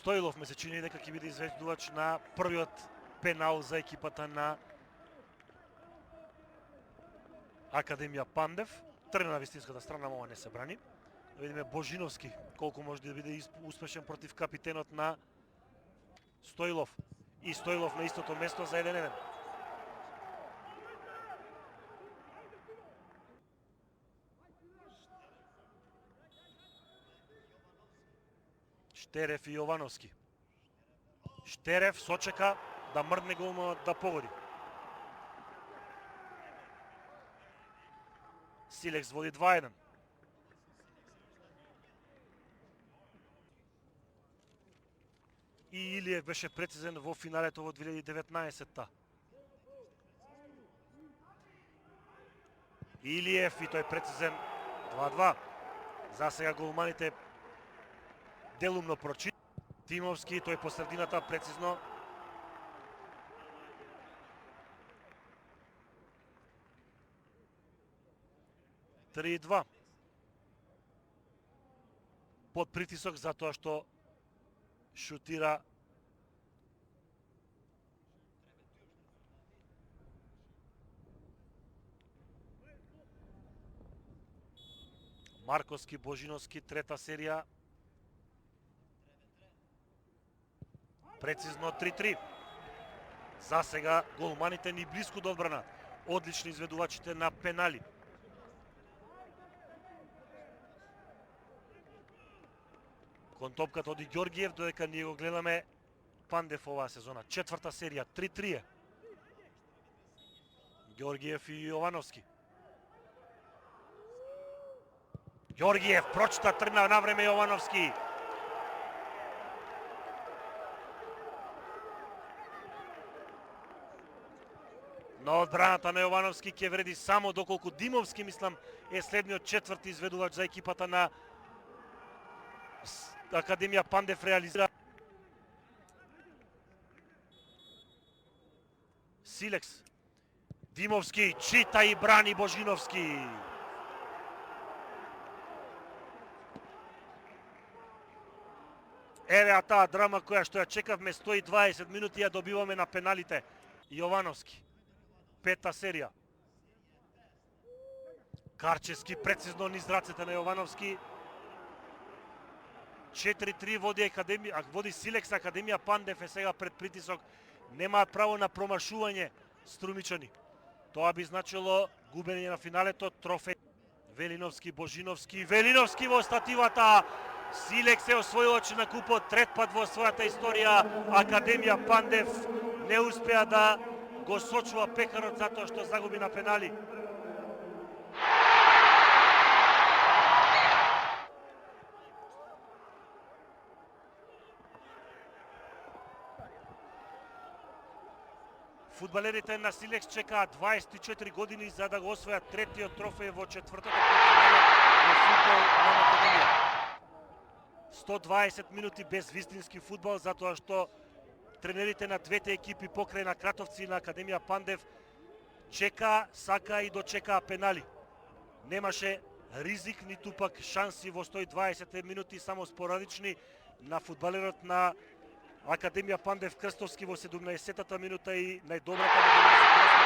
Стоилов ме се чини дека ќе биде изведувач на првиот пенал за екипата на Академија Пандев. Тргна на вистинската страна, ова не се брани. Да видиме Божиновски колку може да биде успешен против капитенот на Стоилов. И Стоилов на истото место за 1-1. Штерев и Јовановски. Штерев сочека да мрдне голманот да погоди. Силекс води 2-1. И Илиев беше прецизен во финалето во 2019-та. Илиев и тој прецизен 2-2. За сега голманите делумно прочит. Тимовски, тој по средината прецизно. Три и 2. Под притисок затоа што шутира Марковски, Божиновски, трета серија. Прецизно 3-3. За сега голманите ни близко до одбрана. Одлични изведувачите на пенали. Кон топката оди Ѓоргиев, додека ние го гледаме Пандев оваа сезона. Четврта серија, 3-3 е. Ѓоргиев и Јовановски. Ѓоргиев прочита, тргна на време Јовановски. Но одбраната на Јовановски ќе вреди само доколку Димовски, мислам, е следниот четврти изведувач за екипата на Академија Пандев реализира. Силекс. Димовски чита и брани Божиновски. Еве таа драма која што ја чекавме 120 минути, ја добиваме на пеналите. Јовановски. Пета серија. Карчевски прецизно низ рацете на Јовановски. 4-3 води Силекс. Академија Пандев е сега пред притисок. Немаат право на промашување струмичани. Тоа би значило губење на финалето, трофеј. Велиновски, Божиновски, Велиновски во стативата. Силекс е освојувач на купот трет пат во својата историја. Академија Пандев не успеа да го сочува пекарот затоа што загуби на пенали. Фудбалерите на Силекс чекаат 24 години за да го освојат третиот трофеј во четвртото полуфинале во фудбал на Македонија. 120 минути без вистински фудбал затоа што тренерите на двете екипи покрај на Кратовци и на Академија Пандев чека, сака и дочекаа пенали. Немаше ризик, ниту пак шанси во 120 минути, само спорадични на фудбалерот на Академија Пандев Крстовски во 17-та минута и најдобрата во